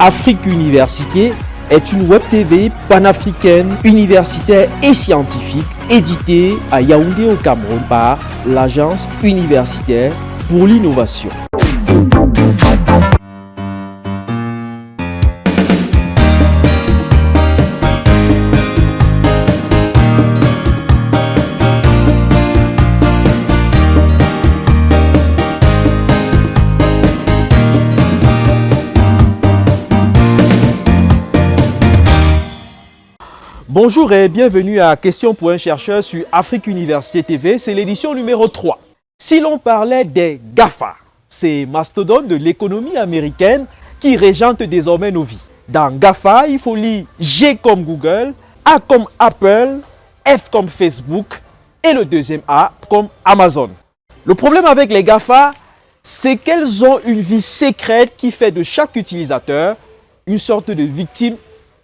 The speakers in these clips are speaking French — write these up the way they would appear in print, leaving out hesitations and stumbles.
Afrique Université est une web TV panafricaine, universitaire et scientifique éditée à Yaoundé au Cameroun par l'Agence universitaire pour l'innovation. Bonjour et bienvenue à Question pour un chercheur sur Afrique Université TV, c'est l'édition numéro 3. Si l'on parlait des GAFA, ces mastodontes de l'économie américaine qui régentent désormais nos vies. Dans GAFA, il faut lire G comme Google, A comme Apple, F comme Facebook et le deuxième A comme Amazon. Le problème avec les GAFA, c'est qu'elles ont une vie secrète qui fait de chaque utilisateur une sorte de victime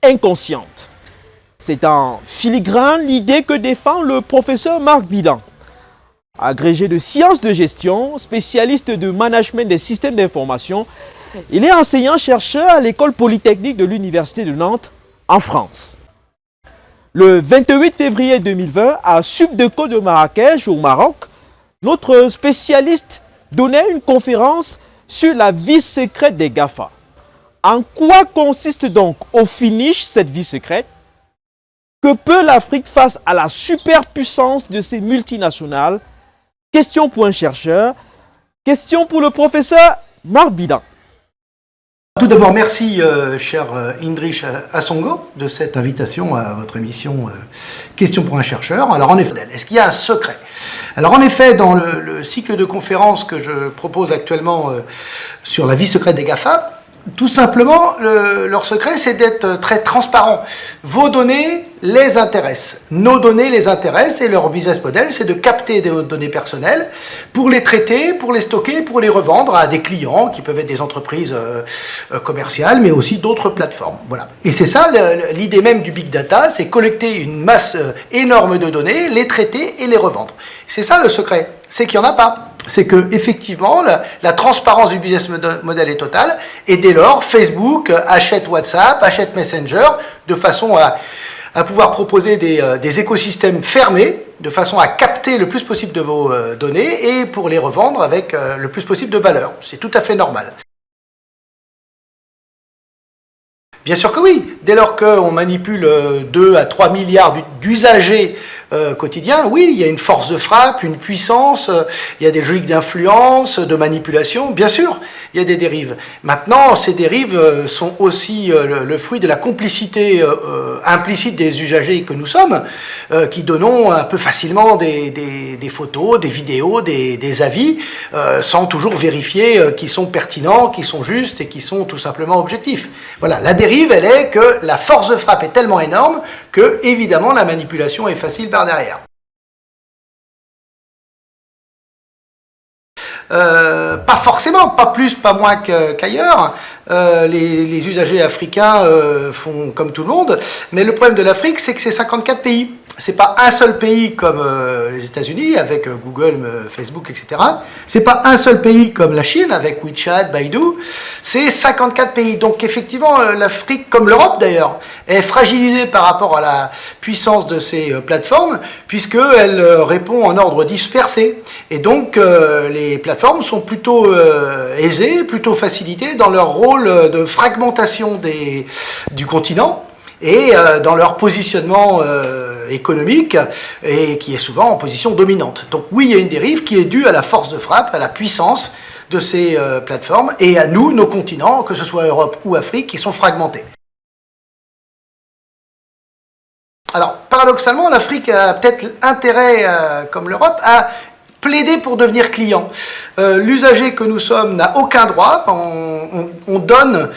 inconsciente. C'est en filigrane l'idée que défend le professeur Marc Bidan. Agrégé de sciences de gestion, spécialiste de management des systèmes d'information, il est enseignant-chercheur à l'école polytechnique de l'Université de Nantes en France. Le 28 février 2020, à Subdeco de Marrakech au Maroc, notre spécialiste donnait une conférence sur la vie secrète des GAFA. En quoi consiste donc au finish cette vie secrète? Que peut l'Afrique face à la superpuissance de ces multinationales? Question pour un chercheur, question pour le professeur Marc Bidan. Tout d'abord, merci cher Indrish Assongo de cette invitation à votre émission Question pour un chercheur. Alors en effet, est-ce qu'il y a un secret? Alors en effet, dans le cycle de conférences que je propose actuellement sur la vie secrète des GAFA, tout simplement, leur secret, c'est d'être très transparent. Vos données les intéressent. Nos données les intéressent et leur business model, c'est de capter des données personnelles pour les traiter, pour les stocker, pour les revendre à des clients qui peuvent être des entreprises commerciales, mais aussi d'autres plateformes. Voilà. Et c'est ça l'idée même du big data, c'est collecter une masse énorme de données, les traiter et les revendre. C'est ça le secret, c'est qu'il n'y en a pas. C'est que effectivement la transparence du business model est totale et dès lors Facebook achète WhatsApp, achète Messenger de façon à pouvoir proposer des écosystèmes fermés de façon à capter le plus possible de vos données et pour les revendre avec le plus possible de valeur. C'est tout à fait normal. Bien sûr que oui, dès lors qu'on manipule 2 à 3 milliards d'usagers quotidiens, oui, il y a une force de frappe, une puissance, il y a des logiques d'influence, de manipulation, bien sûr, il y a des dérives. Maintenant, ces dérives sont aussi le fruit de la complicité implicite des usagers que nous sommes, qui donnons un peu facilement des photos, des vidéos, des avis, sans toujours vérifier qu'ils sont pertinents, qu'ils sont justes et qu'ils sont tout simplement objectifs. Voilà, la dérive, elle est que la force de frappe est tellement énorme que, évidemment, la manipulation est facile par derrière. Pas forcément, pas plus, pas moins qu'ailleurs. Les usagers africains font comme tout le monde, mais le problème de l'Afrique, c'est que c'est 54 pays. C'est pas un seul pays comme les États-Unis avec Google, Facebook, etc. C'est pas un seul pays comme la Chine avec WeChat, Baidu. C'est 54 pays. Donc effectivement, l'Afrique, comme l'Europe d'ailleurs, est fragilisée par rapport à la puissance de ces plateformes, puisqu'elle répond en ordre dispersé. Et donc les plateformes sont plutôt aisées, plutôt facilitées dans leur rôle de fragmentation du continent et dans leur positionnement économique et qui est souvent en position dominante. Donc oui, il y a une dérive qui est due à la force de frappe, à la puissance de ces plateformes et à nous, nos continents, que ce soit Europe ou Afrique, qui sont fragmentés. Alors, paradoxalement, l'Afrique a peut-être intérêt, comme l'Europe, à plaider pour devenir client. L'usager que nous sommes n'a aucun droit, on donne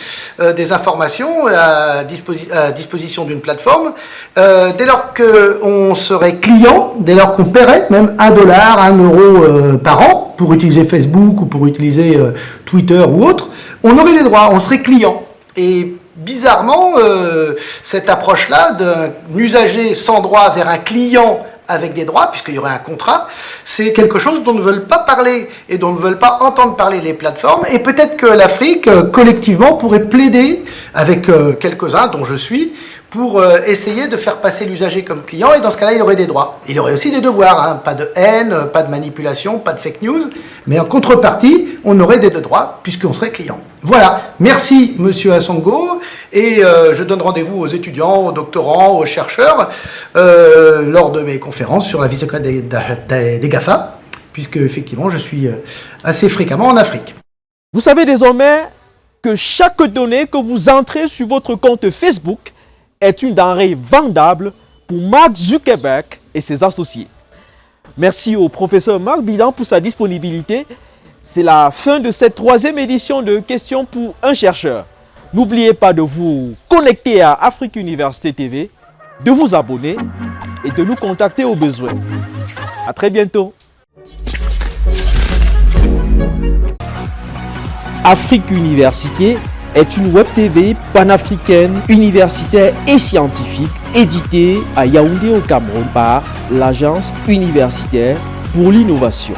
des informations à disposition d'une plateforme. Dès lors qu'on serait client, dès lors qu'on paierait même $1, €1 par an pour utiliser Facebook ou pour utiliser Twitter ou autre, on aurait des droits, on serait client. Et bizarrement, cette approche-là d'un usager sans droit vers un client avec des droits, puisqu'il y aurait un contrat, c'est quelque chose dont ne veulent pas parler et dont ne veulent pas entendre parler les plateformes. Et peut-être que l'Afrique, collectivement, pourrait plaider avec quelques-uns, dont je suis, pour essayer de faire passer l'usager comme client, et dans ce cas-là, il aurait des droits. Il aurait aussi des devoirs, hein, pas de haine, pas de manipulation, pas de fake news, mais en contrepartie, on aurait des droits, puisqu'on serait client. Voilà, merci Monsieur Asongo, et je donne rendez-vous aux étudiants, aux doctorants, aux chercheurs, lors de mes conférences sur la vie secrète des GAFA, puisque effectivement, je suis assez fréquemment en Afrique. Vous savez désormais que chaque donnée que vous entrez sur votre compte Facebook est une denrée vendable pour Mark Zuckerberg et ses associés. Merci au professeur Marc Bidan pour sa disponibilité. C'est la fin de cette 3e édition de Questions pour un chercheur. N'oubliez pas de vous connecter à Afrique Université TV, de vous abonner et de nous contacter au besoin. À très bientôt. Afrique Université est une web TV panafricaine, universitaire et scientifique éditée à Yaoundé au Cameroun par l'Agence universitaire pour l'innovation.